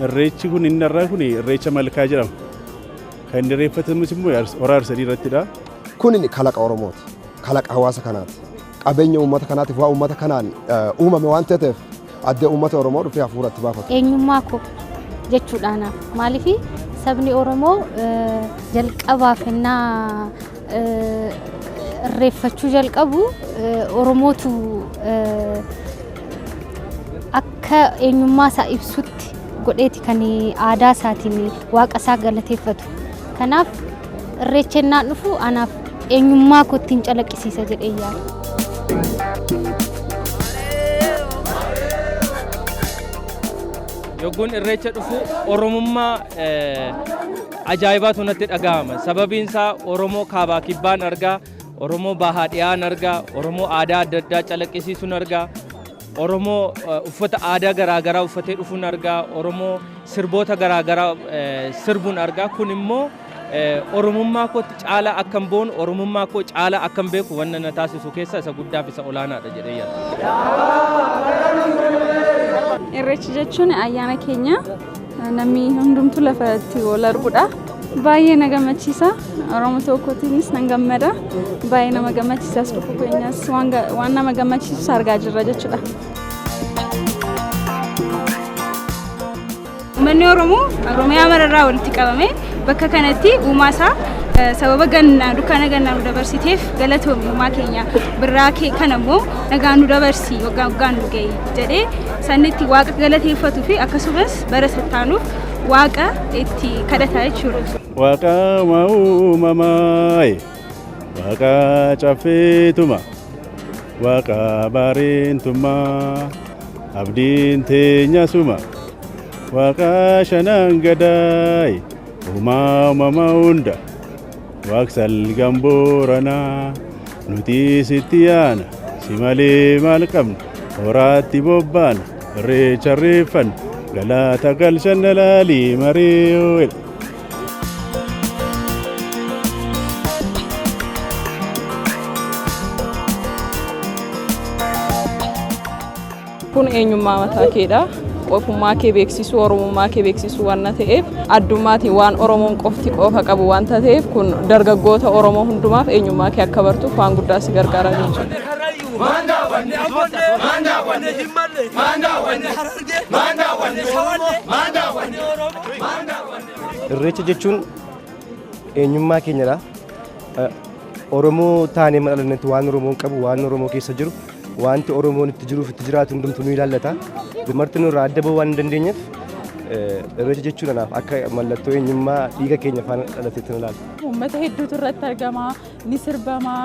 Irreechi kun inni irraa kun irreecha malkaa jedhama. Kan inni irreeffatamus immoo horaa arsadii irrattidha. Kun inni kalaqa Oromooti. Kalaqa hawaasa kanaati. Qabeenya uummata kanaatiif waa uummata kanaan uumame waan ta'eef addee uummata Oromoo dhufee hafuuratti baafata. Eenyummaa koo jechuudhaanaaf maaliif sabni Oromoo jalqabaaf innaa irreeffachuu jalqabu Oromootu akka eenyummaa isaa ibsutti godheeti kan aadaa isaatiin waaqa isaa galateeffatu. Kanaaf irreecha innaan dhufu anaaf eenyummaa koo ittiin calaqqisiisa jedhee yaada. Yogguun irreecha dhufu Oromummaa ajaa'ibaatu natti dhaga'ama. Sababiin isaa Oromoo kaabaa kibbaan argaa, Oromoo bahaa dhiyaan argaa, Oromoo aadaa adda addaa calaqqisiisuun argaa, Oromoo uffata aadaa garaagaraa uffatee dhufuun argaa, Oromoo sirboota garaagaraa sirbuun argaa. Kun immoo Oromummaa kootti caalaa akkan boonu, Oromummaa koo caalaa akkan beeku wanna na taasisu keessa isa guddaaf isa olaanaadha jedhee yaada. Irreechi jechuun ayyaana keenya namni hundumtuu lafatti wal arguudha. Baay'ee na gammachiisa. Oromoo tokkottiinis nan gammada. Baay'ee nama gammachiisas dhufu keenyas waan nama gammachiisu argaa jirra jechuudha. Uummanni Oromoo Oromiyaa mararraa walitti qabame bakka kanatti uumaa isaa sababa gannaa dukkana gannaa nu dabarsiteef galatoomi uumaa keenya birraa kee kanammoo nagaa nu dabarsi waggaan nu ga'e jedhee sannitti waaqa galateeffatuu fi akkasumas bara sattaanuuf waaqa itti kadhataa jechuudha. Waaqa uumamaa, waaqa caffeetuma, waaqa baareentummaa, abdiin teenya suma, waaqa shanan gadaay, uumamaa hunda, waaqsal gambooranaa, nuti sitti yaana, si malee maal qabna, horaatti bobbaana, irreecha irreeffanna, galata galchanna laalii maree. Kun eenyummaa mataa keedha. Qofummaa kee beeksisuu, Oromummaa kee beeksisuu waan ta'eef addummaatiin waan Oromoon qofti qofa qabu waan ta'eef kun dargaggoota Oromoo hundumaaf eenyummaa kee akka bartuuf waan guddaa si gargaara jechuudha. Irreecha jechuun eenyummaa keenyadha. Oromoo taanee madaalatti waan Oromoon qabu, waan Oromoo keessa jiru, wanti Oromoon itti jiruuf itti jiraatu hundumtuu nu ilaallata. Dumartiin irraa adda bahuu waan hin dandeenyeef irreecha jechuun anaaf akka mallattoo eenyummaa dhiiga keenya faana dhalateetti nu ilaalla. Uummata hedduutu irratti argama, ni sirbama,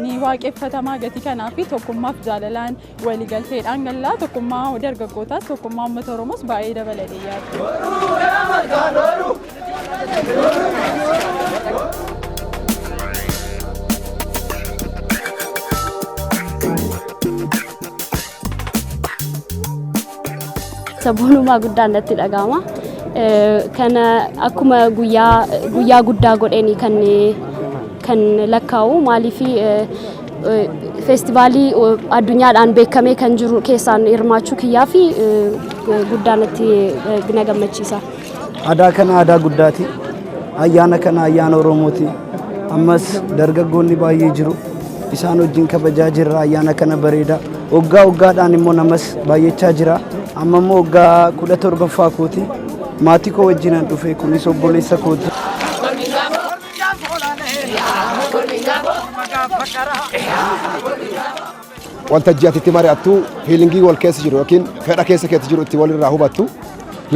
ni waaqeffatamaa gatii kanaaf tokkummaaf jaalalaan waliigalteedhaan gallaa tokkummaa dargaggootaas tokkummaa uummata Oromoos baay'ee dabalatee yaada. Sabboonummaa guddaan natti dhaga'ama. Kana akkuma guyyaa guddaa godhanii kan lakkaa'u maaliif feestivaalii addunyaadhaan beekamee kan jiru keessaan hirmaachuu kiyyaa fi guddaa natti na gammachiisa. Aadaa kana aadaa guddaati. Ayyaana kana ayyaana Oromooti. Ammas dargaggoonni baay'ee jiru. Isaan wajjin kabajaa jirra ayyaana kana bareeda. Waggaadhaan immoo namas baay'achaa jira. Amma immoo waggaa 17ffaa kooti. Maatii koo wajjinan dhufe kunis obboleessa kooti. Waltajjii atitti mari'attu fiilingii wal keessa jiru yookiin fedha keessa keetti jiru itti walirraa hubattu.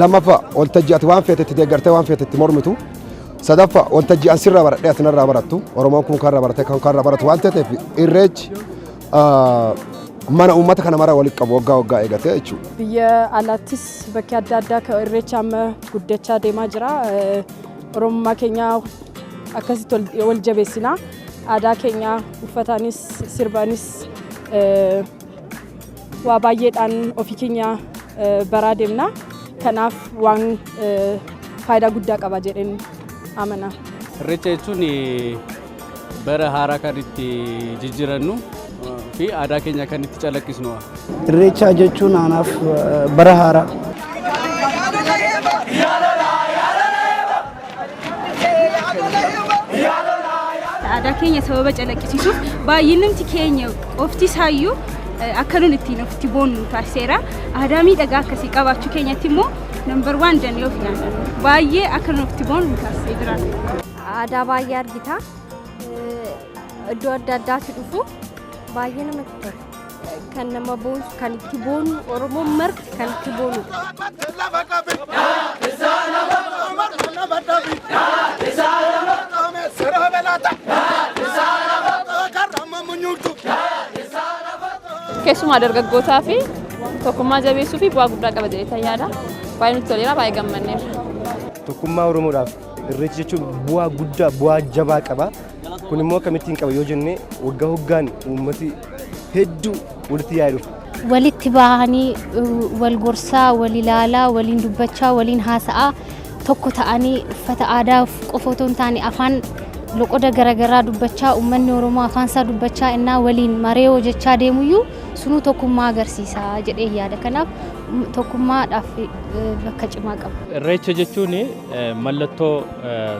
Lammaffaa waltajjii ati waan feetetti deeggartee waan feetetti mormitu. Sadaffaa waltajjii asirraa baradhee asinarraa barattu. Oromoon kun karra baratee kan karra baratu waan ta'eef irreechi mana uummata kana mara walitti qabu waggaa eegatee jechuudha. Biyya alaattis bakki adda addaa kan irreecha amma guddachaa deemaa jira. Oromummaa keenya akkasitti wal jabeessina. Aadaa keenya uffataanis sirbaanis waa baay'eedhaan ofii keenya baraa deemna. Kanaaf waan faayidaa guddaa qaba jedheen amana. Irreecha jechuun bara haaraa kan itti jijjiirannu fi aadaa keenya kan itti calaqqisnu. Irreecha jechuun anaaf bara haaraa. aadaa keenya sababa calaqqisiisuuf baay'inumti keenya qofti isaayyuu akka nuti ittiin ofitti boonnu taasiseera. Aadaa miidhagaa akkasii qabaachuu keenyatti immoo number 1 jennee of ilaallu. Baay'ee akka nuti ofitti boonnu taasisee jira. Aadaa baay'ee argita. Iddoo adda addaatti dhufu baay'ee namatti tola. Kan nama boonsu kan itti boonu Oromoon marti kan itti boonu. Keessumaa dargaggootaa fi tokkummaa jabeessuu fi bu'aa guddaa qaba jedhee yaada. Baay'ee nutti toleera, baay'ee gammanneera. Tokkummaa Oromoodhaaf irreechi jechuun bu'aa guddaa, bu'aa jabaa qaba. Kun immoo akkamittiin qaba yoo jenne waggaa waggaan uummati hedduu walitti yaa'u. Walitti bahanii wal gorsaa, wal ilaalaa, waliin dubbachaa, waliin haasa'aa tokko ta'anii uffata aadaa qofa otoo hin taane afaan loqoda garaagaraa dubbachaa uummanni Oromoo afaan isaa dubbachaa innaa waliin maree hojjechaa deemuyyuu sunuu tokkummaa agarsiisa jedhee yaada. Kanaaf tokkummaadhaaf bakka cimaa qaba. Irreecha jechuun mallattoo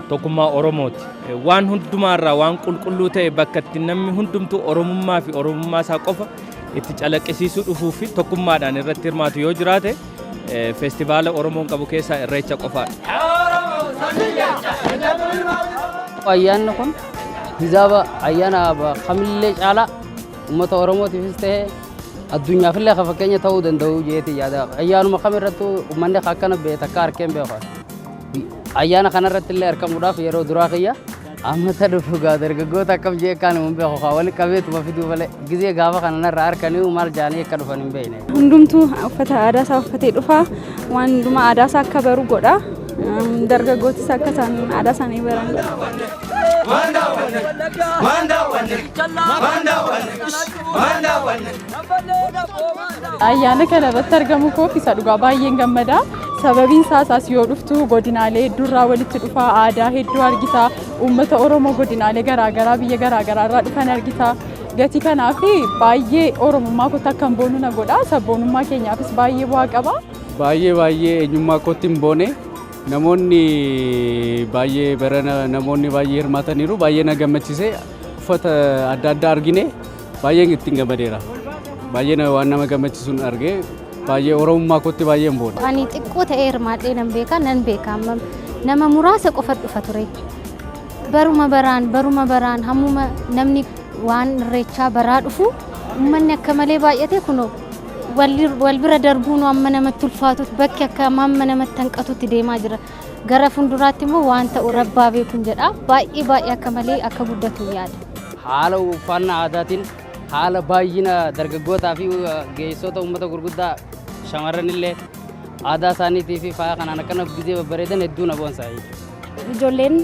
tokkummaa Oromooti. Waan hundumaarraa waan qulqulluu ta'e bakka itti namni hundumtuu Oromummaa fi Oromummaa isaa qofa itti calaqqisiisuu dhufuu fi tokkummaadhaan irratti hirmaatu yoo jiraate feestivaala Oromoon qabu keessaa irreecha qofaadha. Ayyaanni kun hizaaba ayyaana kamillee caalaa uummata Oromootiifis ta'ee addunyaafillee akka fakkeenya ta'uu danda'u jeetii yaada. Ayyaanuma kamirrattuu uummanni akkana beekta akka harkeen beeku. Ayyaana kanarratti illee argamuudhaaf yeroo duraa kiyya ammata dhufu gaa dargaggoota akkam jee kan hin beeku wali qabeetuma fiduu malee gizee gaafa kanarraa harkanii maal jaanii akka dhufan hin beekne. Hundumtuu uffata aadaa isaa uffatee dhufa waan hundumaa aadaa isaa akka baru godha. Dargaggootis akka isaan aadaa isaanii baran godha. Ayyaana kana irratti argamu koof isa dhugaa baay'een gammada. Sababiin isaas yoo dhuftu godinaalee hedduurraa walitti dhufa aadaa hedduu argita. Uummata Oromoo godinaalee garaagaraa biyya garaagaraa irraa dhufan argita. Gatii kanaaf baay'ee Oromummaa kootti akka hin boonu na godha. Sabboonummaa keenyaafis baay'ee bu'aa qaba. Baay'ee eenyummaa kootti hin boone. Namoonni baay'ee hirmaataniiru baay'ee na gammachiise uffata adda addaa argine baay'een ittiin gammadeera. Baay'ee waan nama gammachiisuun argee baay'ee Oromummaa kootti baay'ee hin boone. Ani xiqqoo ta'ee hirmaadhee nan beeka nama muraasa qofa dhufa ture. Baruma baraan hammuma namni waan irreechaa baraa dhufu uummanni akka malee baay'ate kunoo wal bira darbuun amma namatti ulfaatutti bakki akka amma namatti hanqatutti deemaa jira. Gara fuulduraatti immoo waan ta'u rabbaa beekuun jedha. Baay'ee akka malee akka guddatu yaada. Haala uffannaa aadaatiin haala baay'ina dargaggootaa fi geessota uummata gurguddaa shamarran illee aadaa isaaniitii fi faaya kanaan akkana gizee babbareedan hedduu na boonsa. Ijoolleen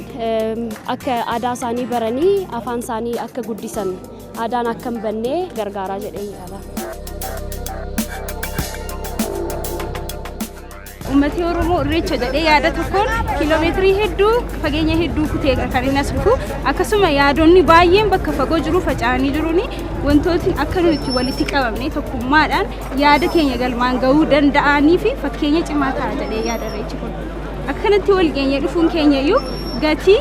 akka aadaa isaanii baranii afaan isaanii akka guddisan aadaan akka hin bannee gargaaraa jedhee yaada. Uummatni Oromoo irreecha jedhee yaada tokkoon kiiloomeetirii hedduu fageenya hedduu kutee kan inni as dhufu akkasuma yaadonni baay'een bakka fagoo jiru faca'anii jiruuni wantootni akka nuti walitti qabamne tokkummaadhaan yaada keenya galmaan gahuu danda'anii fi fakkeenya cimaa ta'a jedhee yaada irreechi kun. Akkanatti wal geenye dhufuun keenya iyyuu gatii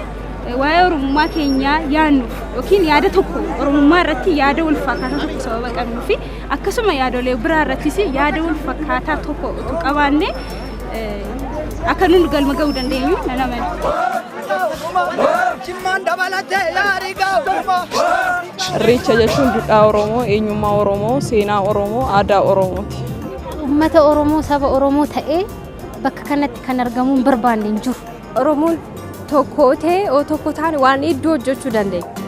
waa'ee Oromummaa keenyaa yaannuuf yookiin yaada tokko Oromummaa irratti yaada wal fakkaataa tokko sababa qabnuu fi akkasuma yaadolee biraa irrattis yaada wal fakkaataa tokko utuu qabaanne akka nuti galma gahuu dandeenyu nan amana. Irreecha jechuun duudhaa Oromoo, eenyummaa Oromoo, seenaa Oromoo, aadaa Oromooti. Uummata Oromoo saba Oromoo ta'ee bakka kanatti kan argamuun barbaanne hin jiru. Oromoon tokko ta'ee tokko taane waan hedduu hojjechuu dandeenya.